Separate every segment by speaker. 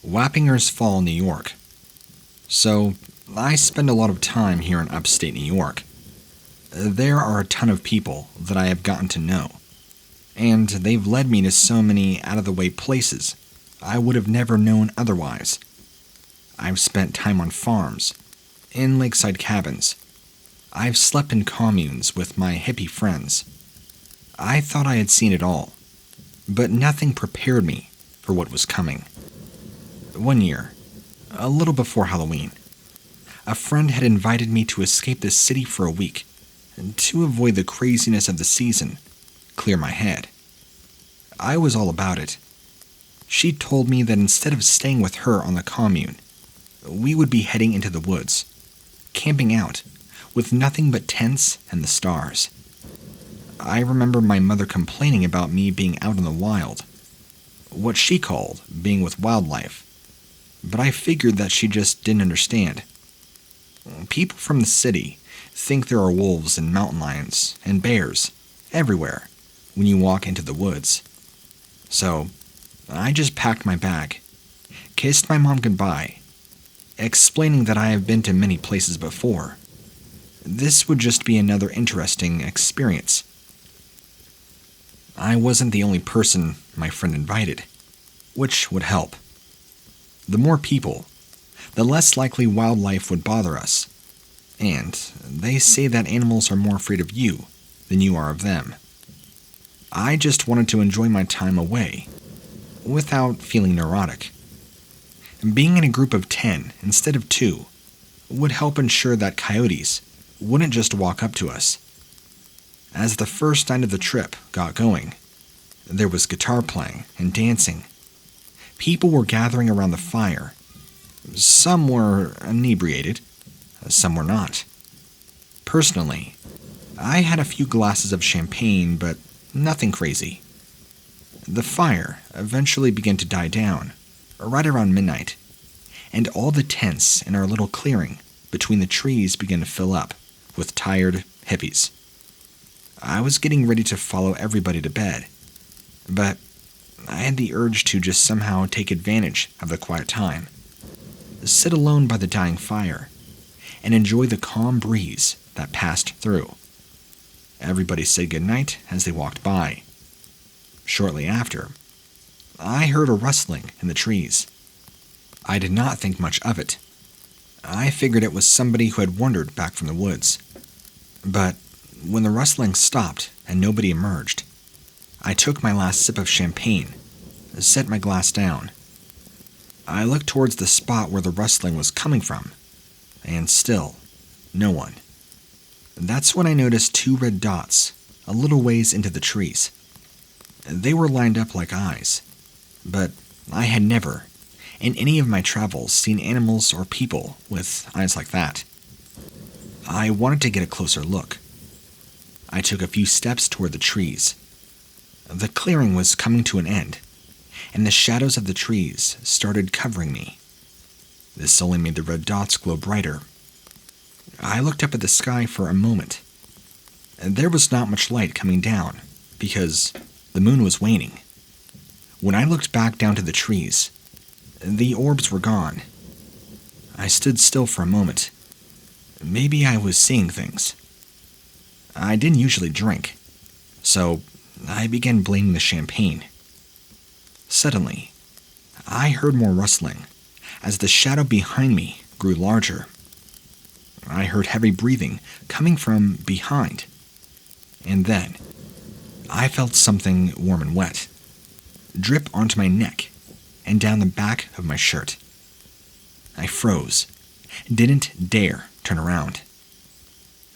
Speaker 1: Wappingers Fall, New York. So, I spend a lot of time here in upstate New York. There are a ton of people that I have gotten to know, and they've led me to so many out-of-the-way places I would have never known otherwise. I've spent time on farms, in lakeside cabins. I've slept in communes with my hippie friends. I thought I had seen it all, but nothing prepared me for what was coming. One year, a little before Halloween, a friend had invited me to escape the city for a week, to avoid the craziness of the season, clear my head. I was all about it. She told me that instead of staying with her on the commune, we would be heading into the woods, camping out, with nothing but tents and the stars. I remember my mother complaining about me being out in the wild, what she called being with wildlife, but I figured that she just didn't understand. People from the city think there are wolves and mountain lions and bears everywhere when you walk into the woods. So, I just packed my bag, kissed my mom goodbye, explaining that I have been to many places before. This would just be another interesting experience. I wasn't the only person my friend invited, which would help. The more people, the less likely wildlife would bother us, and they say that animals are more afraid of you than you are of them. I just wanted to enjoy my time away, without feeling neurotic. Being in a group of 10 instead of 2 would help ensure that coyotes wouldn't just walk up to us. As the first night of the trip got going, there was guitar playing and dancing. People were gathering around the fire. Some were inebriated, some were not. Personally, I had a few glasses of champagne, but nothing crazy. The fire eventually began to die down, right around midnight, and all the tents in our little clearing between the trees began to fill up with tired hippies. I was getting ready to follow everybody to bed, but I had the urge to just somehow take advantage of the quiet time, sit alone by the dying fire, and enjoy the calm breeze that passed through. Everybody said goodnight as they walked by. Shortly after, I heard a rustling in the trees. I did not think much of it. I figured it was somebody who had wandered back from the woods. But when the rustling stopped and nobody emerged, I took my last sip of champagne, set my glass down. I looked towards the spot where the rustling was coming from, and still, no one. That's when I noticed 2 red dots a little ways into the trees. They were lined up like eyes, but I had never, in any of my travels, seen animals or people with eyes like that. I wanted to get a closer look. I took a few steps toward the trees. The clearing was coming to an end, and the shadows of the trees started covering me. This only made the red dots glow brighter. I looked up at the sky for a moment. There was not much light coming down, because the moon was waning. When I looked back down to the trees, the orbs were gone. I stood still for a moment. Maybe I was seeing things. I didn't usually drink, so I began blaming the champagne. Suddenly, I heard more rustling as the shadow behind me grew larger. I heard heavy breathing coming from behind, and then I felt something warm and wet drip onto my neck and down the back of my shirt. I froze, didn't dare turn around.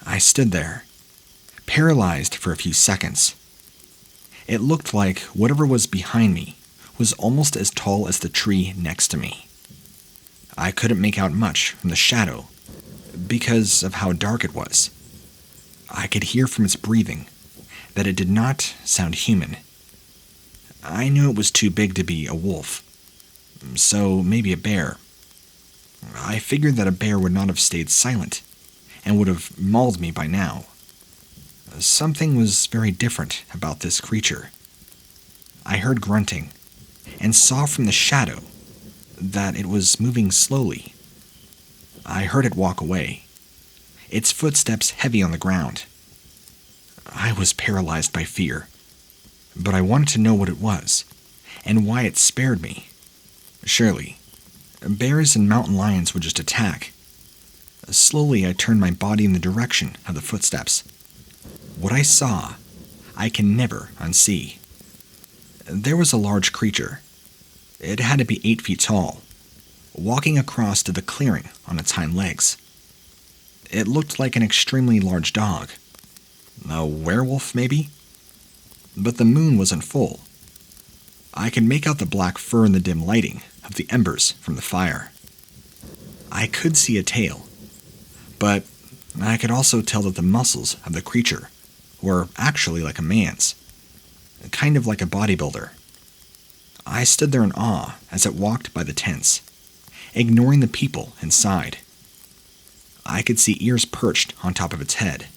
Speaker 1: I stood there, paralyzed for a few seconds. It looked like whatever was behind me was almost as tall as the tree next to me. I couldn't make out much from the shadow because of how dark it was. I could hear from its breathing that it did not sound human. I knew it was too big to be a wolf, so maybe a bear. I figured that a bear would not have stayed silent and would have mauled me by now. Something was very different about this creature. I heard grunting and saw from the shadow that it was moving slowly. I heard it walk away, its footsteps heavy on the ground. I was paralyzed by fear, but I wanted to know what it was, and why it spared me. Surely, bears and mountain lions would just attack. Slowly, I turned my body in the direction of the footsteps. What I saw, I can never unsee. There was a large creature. It had to be 8 feet tall, walking across to the clearing on its hind legs. It looked like an extremely large dog. A werewolf, maybe? But the moon wasn't full. I could make out the black fur in the dim lighting of the embers from the fire. I could see a tail, but I could also tell that the muscles of the creature were actually like a man's, kind of like a bodybuilder. I stood there in awe as it walked by the tents, ignoring the people inside. I could see ears perched on top of its head,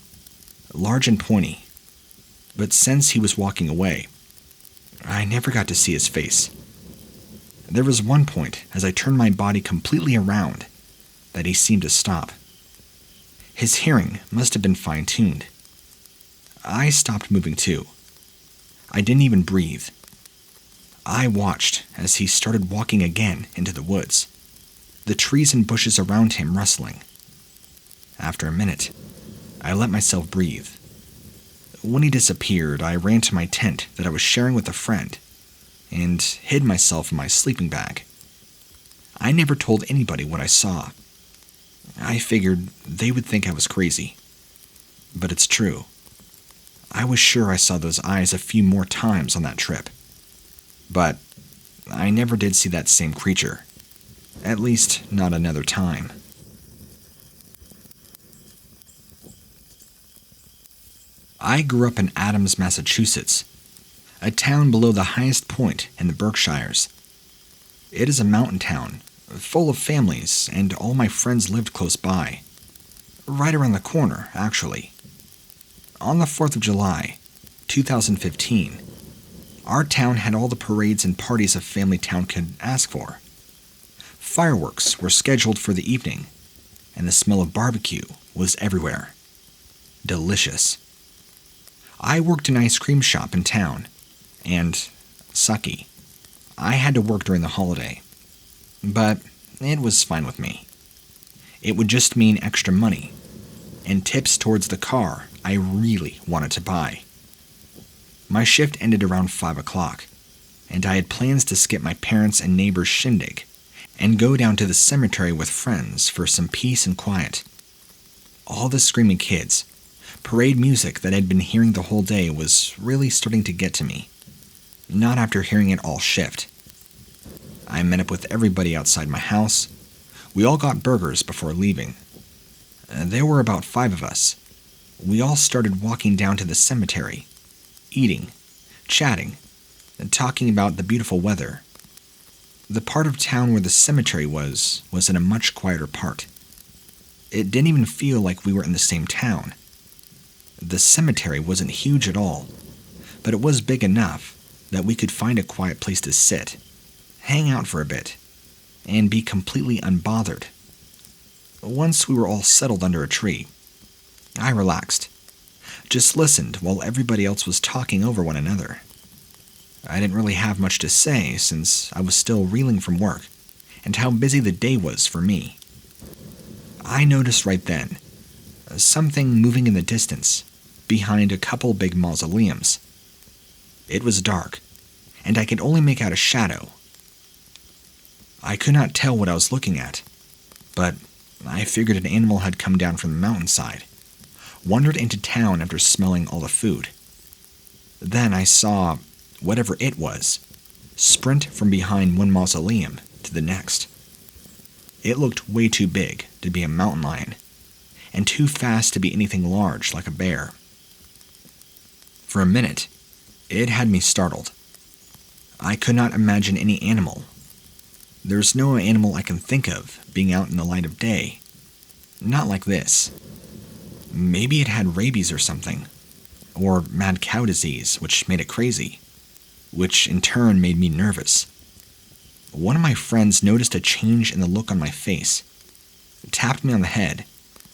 Speaker 1: large and pointy, but since he was walking away, I never got to see his face. There was one point as I turned my body completely around that he seemed to stop. His hearing must have been fine-tuned. I stopped moving too. I didn't even breathe. I watched as he started walking again into the woods, the trees and bushes around him rustling. After a minute, I let myself breathe. When he disappeared, I ran to my tent that I was sharing with a friend and hid myself in my sleeping bag. I never told anybody what I saw. I figured they would think I was crazy. But it's true. I was sure I saw those eyes a few more times on that trip. But I never did see that same creature. At least, not another time. I grew up in Adams, Massachusetts, a town below the highest point in the Berkshires. It is a mountain town, full of families, and all my friends lived close by. Right around the corner, actually. On the 4th of July, 2015, our town had all the parades and parties a family town could ask for. Fireworks were scheduled for the evening, and the smell of barbecue was everywhere. Delicious. I worked in an ice cream shop in town, and, sucky, I had to work during the holiday. But it was fine with me. It would just mean extra money, and tips towards the car I really wanted to buy. My shift ended around 5 o'clock, and I had plans to skip my parents' and neighbors' shindig and go down to the cemetery with friends for some peace and quiet. All the screaming kids, parade music that I'd been hearing the whole day was really starting to get to me. Not after hearing it all shift. I met up with everybody outside my house. We all got burgers before leaving. There were about 5 of us. We all started walking down to the cemetery, eating, chatting, and talking about the beautiful weather. The part of town where the cemetery was in a much quieter part. It didn't even feel like we were in the same town. The cemetery wasn't huge at all, but it was big enough that we could find a quiet place to sit, hang out for a bit, and be completely unbothered. Once we were all settled under a tree, I relaxed, just listened while everybody else was talking over one another. I didn't really have much to say since I was still reeling from work and how busy the day was for me. I noticed right then something moving in the distance behind a couple big mausoleums. It was dark, and I could only make out a shadow. I could not tell what I was looking at, but I figured an animal had come down from the mountainside, wandered into town after smelling all the food. Then I saw whatever it was sprint from behind one mausoleum to the next. It looked way too big to be a mountain lion, and too fast to be anything large like a bear. For a minute, it had me startled. I could not imagine any animal. There's no animal I can think of being out in the light of day. Not like this. Maybe it had rabies or something, or mad cow disease, which made it crazy, which in turn made me nervous. One of my friends noticed a change in the look on my face, tapped me on the head,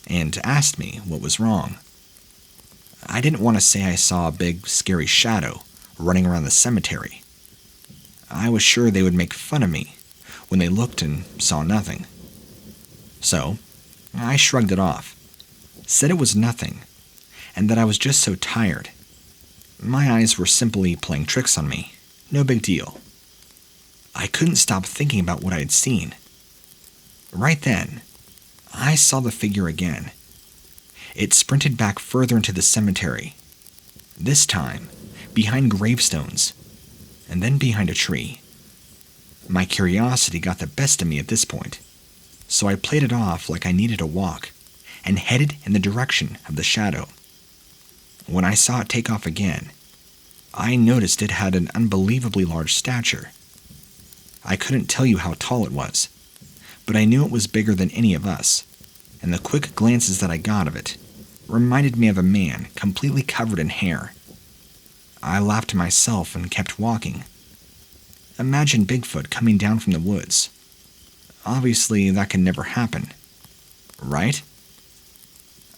Speaker 1: and asked me what was wrong. I didn't want to say I saw a big, scary shadow running around the cemetery. I was sure they would make fun of me when they looked and saw nothing. So, I shrugged it off, said it was nothing, and that I was just so tired. My eyes were simply playing tricks on me, no big deal. I couldn't stop thinking about what I had seen. Right then, I saw the figure again. It sprinted back further into the cemetery, this time behind gravestones, and then behind a tree. My curiosity got the best of me at this point, so I played it off like I needed a walk and headed in the direction of the shadow. When I saw it take off again, I noticed it had an unbelievably large stature. I couldn't tell you how tall it was, but I knew it was bigger than any of us, and the quick glances that I got of it reminded me of a man completely covered in hair. I laughed to myself and kept walking. Imagine Bigfoot coming down from the woods. Obviously, that can never happen, right?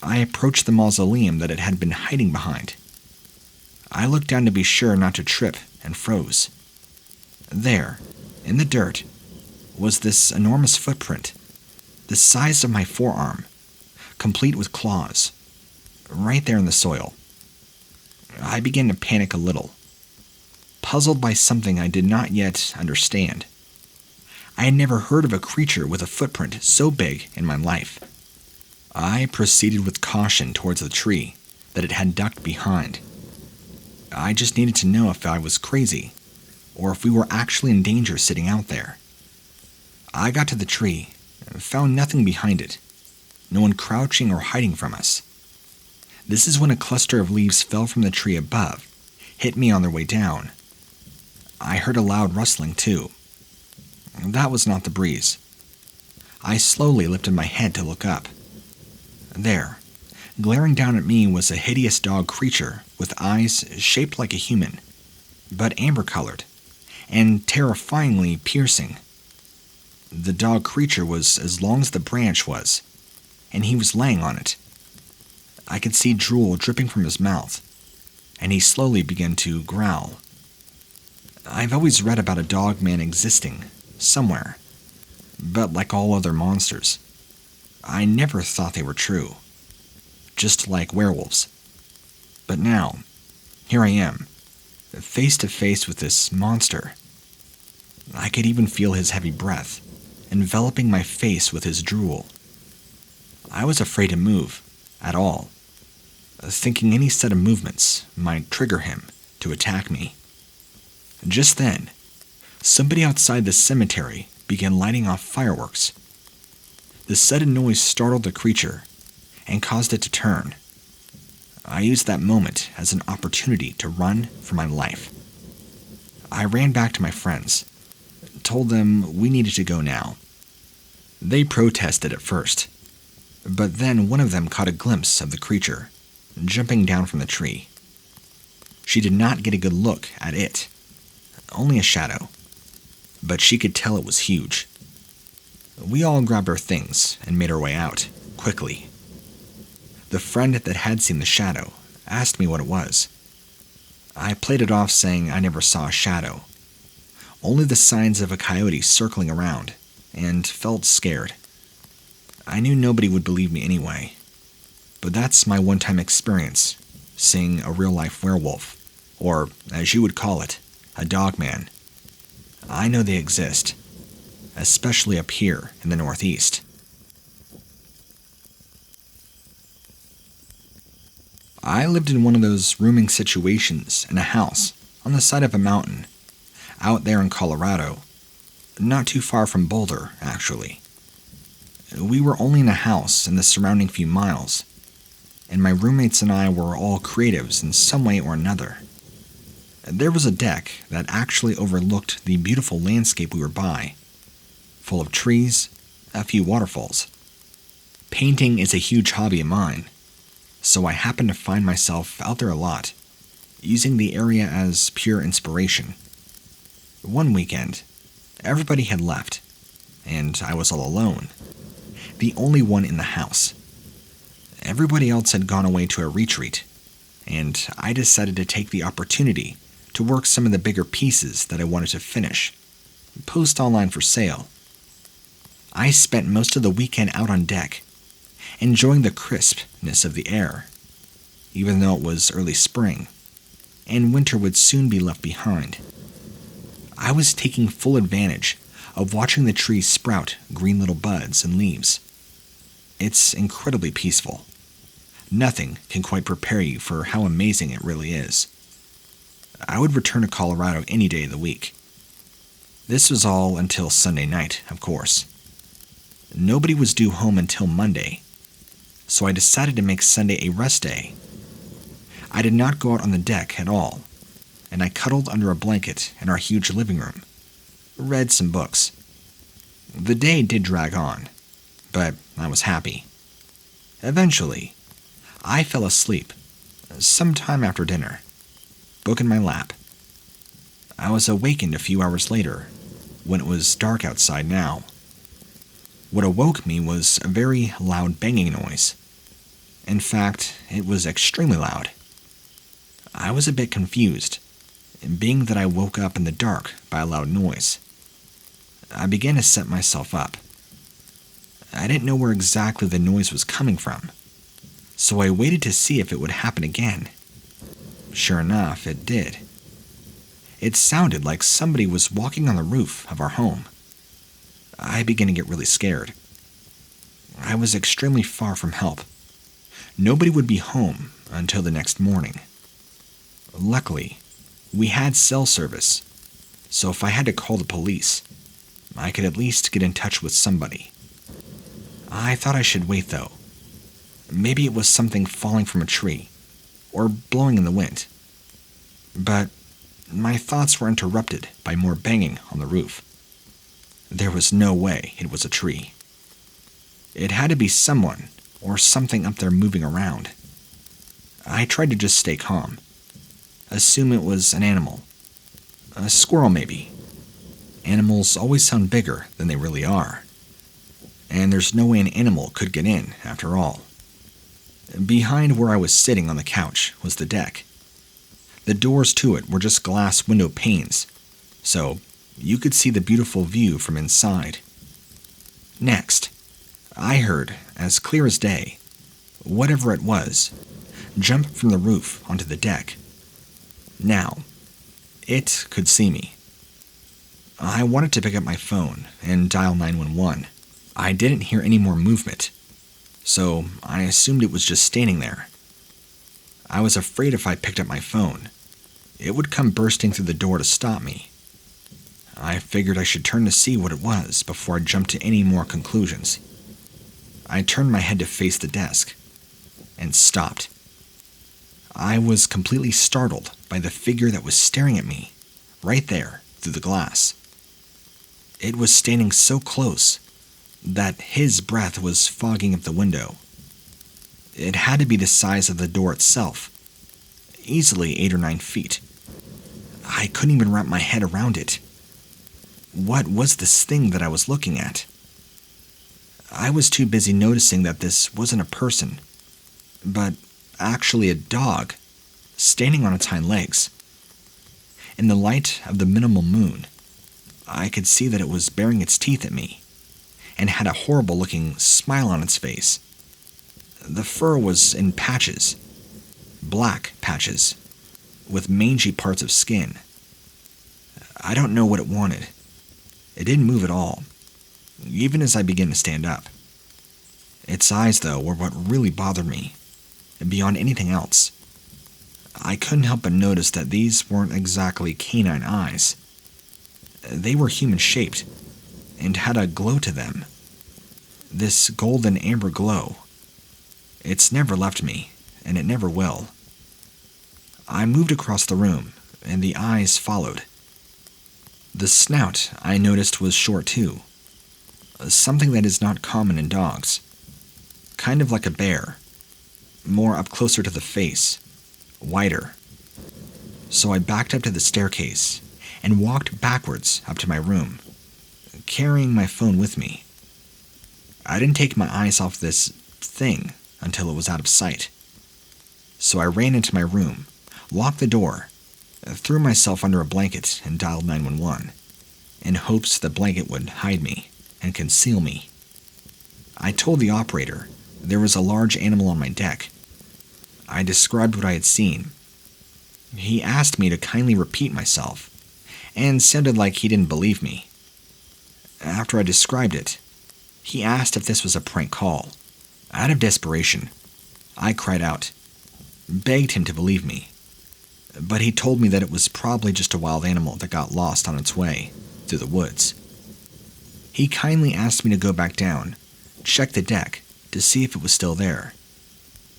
Speaker 1: I approached the mausoleum that it had been hiding behind. I looked down to be sure not to trip and froze. There, in the dirt, was this enormous footprint, the size of my forearm, complete with claws, right there in the soil. I began to panic a little, puzzled by something I did not yet understand. I had never heard of a creature with a footprint so big in my life. I proceeded with caution towards the tree that it had ducked behind. I just needed to know if I was crazy, or if we were actually in danger sitting out there. I got to the tree and found nothing behind it, no one crouching or hiding from us. This is when a cluster of leaves fell from the tree above, hit me on their way down. I heard a loud rustling too. That was not the breeze. I slowly lifted my head to look up. There, glaring down at me, was a hideous dog creature with eyes shaped like a human, but amber-colored and terrifyingly piercing. The dog creature was as long as the branch was, and he was laying on it. I could see drool dripping from his mouth, and he slowly began to growl. I've always read about a Dogman existing somewhere, but like all other monsters, I never thought they were true, just like werewolves. But now, here I am, face to face with this monster. I could even feel his heavy breath, enveloping my face with his drool. I was afraid to move, at all, thinking any set of movements might trigger him to attack me. Just then, somebody outside the cemetery began lighting off fireworks. The sudden noise startled the creature and caused it to turn. I used that moment as an opportunity to run for my life. I ran back to my friends, told them we needed to go now. They protested at first, but then one of them caught a glimpse of the creature, jumping down from the tree. She did not get a good look at it, only a shadow, but she could tell it was huge. We all grabbed our things and made our way out, quickly. The friend that had seen the shadow asked me what it was. I played it off saying I never saw a shadow, only the signs of a coyote circling around, and felt scared. I knew nobody would believe me anyway, but that's my one-time experience, seeing a real-life werewolf, or, as you would call it, a dogman. I know they exist, especially up here in the Northeast. I lived in one of those rooming situations in a house on the side of a mountain, out there in Colorado, not too far from Boulder, actually. We were only in a house in the surrounding few miles, and my roommates and I were all creatives in some way or another. There was a deck that actually overlooked the beautiful landscape we were by, full of trees, a few waterfalls. Painting is a huge hobby of mine, so I happened to find myself out there a lot, using the area as pure inspiration. One weekend, Everybody had left, and I was all alone, the only one in the house. Everybody else had gone away to a retreat, and I decided to take the opportunity to work some of the bigger pieces that I wanted to finish, post online for sale. I spent most of the weekend out on deck, enjoying the crispness of the air, even though it was early spring, and winter would soon be left behind. I was taking full advantage of watching the trees sprout green little buds and leaves. It's incredibly peaceful. Nothing can quite prepare you for how amazing it really is. I would return to Colorado any day of the week. This was all until Sunday night, of course. Nobody was due home until Monday, so I decided to make Sunday a rest day. I did not go out on the deck at all, and I cuddled under a blanket in our huge living room, read some books. The day did drag on, but I was happy. Eventually, I fell asleep, sometime after dinner, book in my lap. I was awakened a few hours later, when it was dark outside now. What awoke me was a very loud banging noise. In fact, it was extremely loud. I was a bit confused, being that I woke up in the dark by a loud noise. I began to set myself up. I didn't know where exactly the noise was coming from, so I waited to see if it would happen again. Sure enough, it did. It sounded like somebody was walking on the roof of our home. I began to get really scared. I was extremely far from help. Nobody would be home until the next morning. Luckily, we had cell service, so if I had to call the police, I could at least get in touch with somebody. I thought I should wait though. Maybe it was something falling from a tree, or blowing in the wind. But my thoughts were interrupted by more banging on the roof. There was no way it was a tree. It had to be someone or something up there moving around. I tried to just stay calm. Assume it was an animal. A squirrel, maybe. Animals always sound bigger than they really are. And there's no way an animal could get in, after all. Behind where I was sitting on the couch was the deck. The doors to it were just glass window panes, so you could see the beautiful view from inside. Next, I heard, as clear as day, whatever it was, jump from the roof onto the deck. Now, it could see me. I wanted to pick up my phone and dial 911. I didn't hear any more movement, so I assumed it was just standing there. I was afraid if I picked up my phone, it would come bursting through the door to stop me. I figured I should turn to see what it was before I jumped to any more conclusions. I turned my head to face the desk, and stopped. I was completely startled by the figure that was staring at me, right there, through the glass. It was standing so close that his breath was fogging up the window. It had to be the size of the door itself, easily 8 or 9 feet. I couldn't even wrap my head around it. What was this thing that I was looking at? I was too busy noticing that this wasn't a person, but actually a dog, standing on its hind legs. In the light of the minimal moon, I could see that it was baring its teeth at me, and had a horrible-looking smile on its face. The fur was in patches, black patches, with mangy parts of skin. I don't know what it wanted. It didn't move at all, even as I began to stand up. Its eyes, though, were what really bothered me, beyond anything else. I couldn't help but notice that these weren't exactly canine eyes. They were human-shaped, and had a glow to them. This golden amber glow. It's never left me, and it never will. I moved across the room, and the eyes followed. The snout, I noticed, was short too. Something that is not common in dogs. Kind of like a bear. More up closer to the face. Wider. So I backed up to the staircase and walked backwards up to my room, carrying my phone with me. I didn't take my eyes off this thing until it was out of sight. So I ran into my room, locked the door, threw myself under a blanket and dialed 911, in hopes the blanket would hide me and conceal me. I told the operator there was a large animal on my deck. I described what I had seen. He asked me to kindly repeat myself, and sounded like he didn't believe me. After I described it, he asked if this was a prank call. Out of desperation, I cried out, begged him to believe me, but he told me that it was probably just a wild animal that got lost on its way through the woods. He kindly asked me to go back down, check the deck to see if it was still there.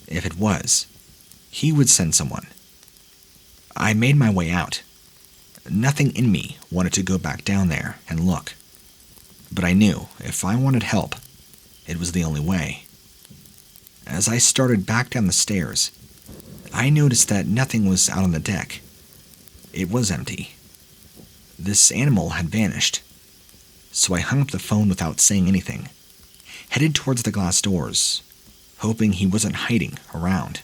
Speaker 1: If it was, he would send someone. I made my way out. Nothing in me wanted to go back down there and look, but I knew if I wanted help, it was the only way. As I started back down the stairs, I noticed that nothing was out on the deck. It was empty. This animal had vanished. So I hung up the phone without saying anything, headed towards the glass doors, hoping he wasn't hiding around.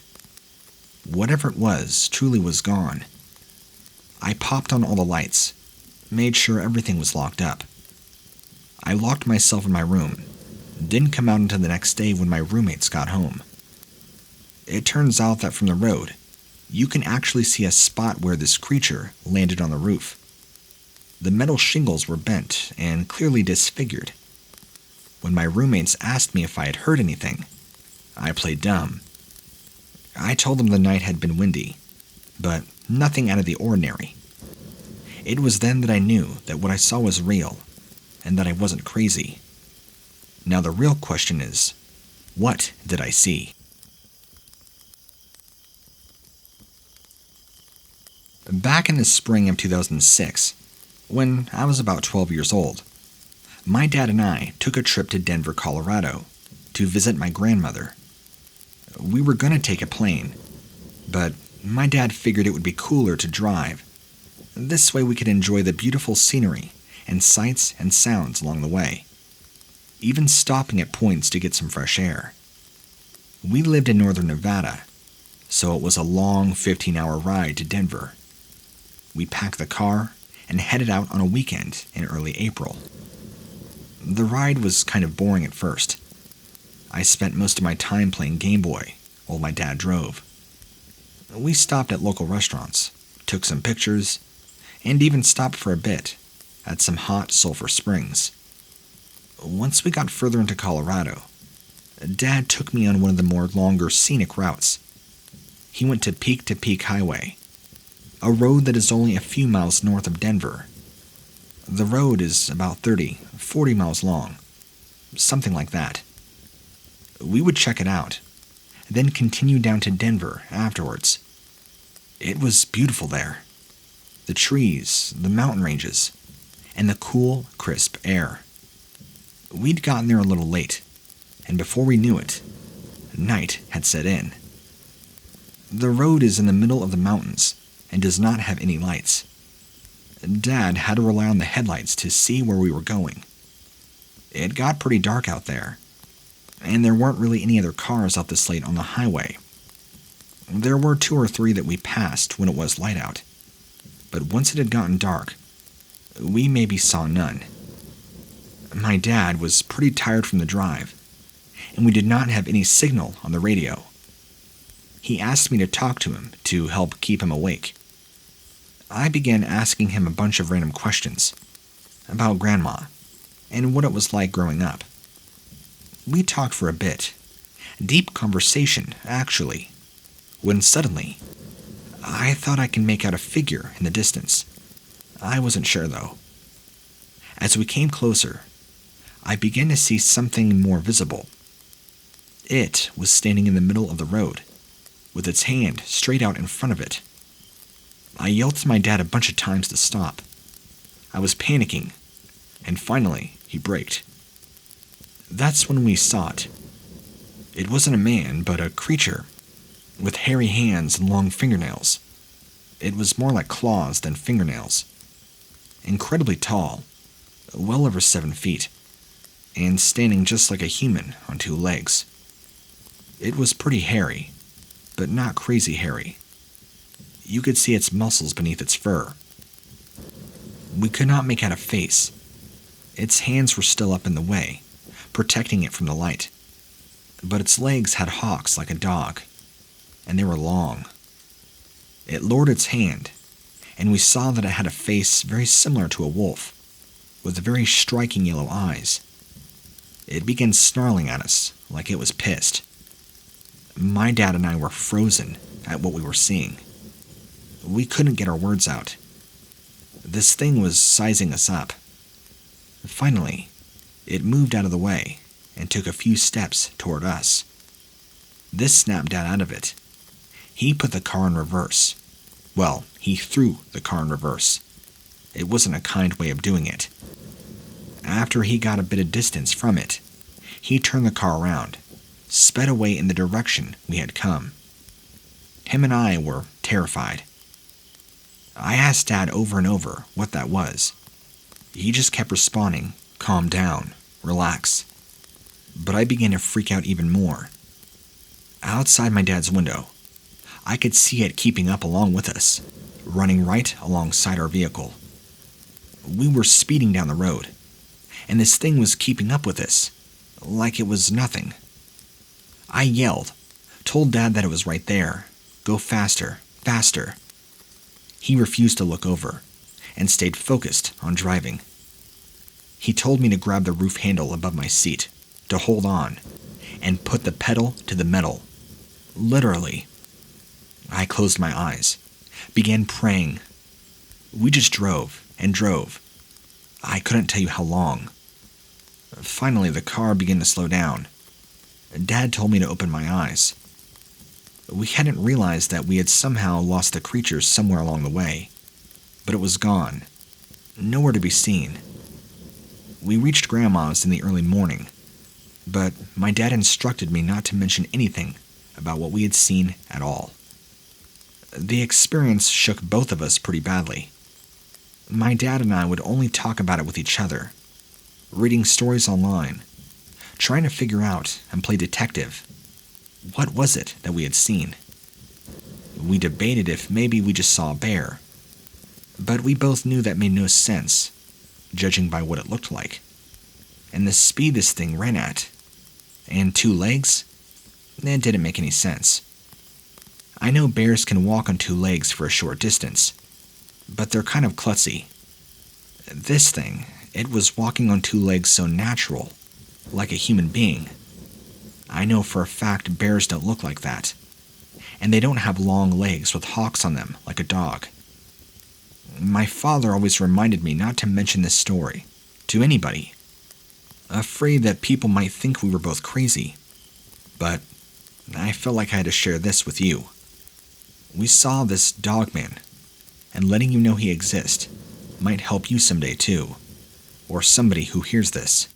Speaker 1: Whatever it was truly was gone. I popped on all the lights, made sure everything was locked up. I locked myself in my room, didn't come out until the next day when my roommates got home. It turns out that from the road, you can actually see a spot where this creature landed on the roof. The metal shingles were bent and clearly disfigured. When my roommates asked me if I had heard anything, I played dumb. I told them the night had been windy, but nothing out of the ordinary. It was then that I knew that what I saw was real, and that I wasn't crazy. Now the real question is, what did I see? Back in the spring of 2006, when I was about 12 years old, my dad and I took a trip to Denver, Colorado, to visit my grandmother. We were going to take a plane, but my dad figured it would be cooler to drive. This way we could enjoy the beautiful scenery and sights and sounds along the way, even stopping at points to get some fresh air. We lived in northern Nevada, so it was a long 15-hour ride to Denver. We packed the car and headed out on a weekend in early April. The ride was kind of boring at first. I spent most of my time playing Game Boy while my dad drove. We stopped at local restaurants, took some pictures, and even stopped for a bit at some hot sulfur springs. Once we got further into Colorado, Dad took me on one of the more longer scenic routes. He went to Peak Highway, a road that is only a few miles north of Denver. The road is about 40 miles long, something like that. We would check it out, then continue down to Denver afterwards. It was beautiful there. The trees, the mountain ranges, and the cool, crisp air. We'd gotten there a little late, and before we knew it, night had set in. The road is in the middle of the mountains and does not have any lights. Dad had to rely on the headlights to see where we were going. It got pretty dark out there, and there weren't really any other cars out this late on the highway. There were 2 or 3 that we passed when it was light out, but once it had gotten dark, we maybe saw none. My dad was pretty tired from the drive, and we did not have any signal on the radio. He asked me to talk to him to help keep him awake. I began asking him a bunch of random questions about Grandma and what it was like growing up. We talked for a bit, deep conversation, actually, when suddenly, I thought I could make out a figure in the distance. I wasn't sure, though. As we came closer, I began to see something more visible. It was standing in the middle of the road, with its hand straight out in front of it. I yelled to my dad a bunch of times to stop. I was panicking, and finally, he braked. That's when we saw it. It wasn't a man, but a creature, with hairy hands and long fingernails. It was more like claws than fingernails. Incredibly tall, well over 7 feet, and standing just like a human on 2 legs. It was pretty hairy, but not crazy hairy. You could see its muscles beneath its fur. We could not make out a face. Its hands were still up in the way, protecting it from the light. But its legs had hocks like a dog, and they were long. It lowered its hand, and we saw that it had a face very similar to a wolf, with very striking yellow eyes. It began snarling at us like it was pissed. My dad and I were frozen at what we were seeing. We couldn't get our words out. This thing was sizing us up. Finally, it moved out of the way and took a few steps toward us. This snapped Dad out of it. He put the car in reverse. Well, he threw the car in reverse. It wasn't a kind way of doing it. After he got a bit of distance from it, he turned the car around, sped away in the direction we had come. Him and I were terrified. I asked Dad over and over what that was. He just kept responding, "Calm down, relax." But I began to freak out even more. Outside my dad's window, I could see it keeping up along with us, running right alongside our vehicle. We were speeding down the road, and this thing was keeping up with us, like it was nothing. I yelled, told Dad that it was right there. Go faster, faster. He refused to look over, and stayed focused on driving. He told me to grab the roof handle above my seat, to hold on, and put the pedal to the metal. Literally. I closed my eyes, began praying. We just drove and drove. I couldn't tell you how long. Finally, the car began to slow down. Dad told me to open my eyes. We hadn't realized that we had somehow lost the creature somewhere along the way, but it was gone, nowhere to be seen. We reached Grandma's in the early morning, but my dad instructed me not to mention anything about what we had seen at all. The experience shook both of us pretty badly. My dad and I would only talk about it with each other, reading stories online, trying to figure out and play detective. What was it that we had seen? We debated if maybe we just saw a bear, but we both knew that made no sense, judging by what it looked like, and the speed this thing ran at, and 2 legs, it didn't make any sense. I know bears can walk on 2 legs for a short distance, but they're kind of klutzy. This thing, it was walking on 2 legs so natural, like a human being. I know for a fact bears don't look like that, and they don't have long legs with hocks on them like a dog. My father always reminded me not to mention this story to anybody, afraid that people might think we were both crazy. But I felt like I had to share this with you. We saw this Dogman, and letting you know he exists might help you someday too, or somebody who hears this.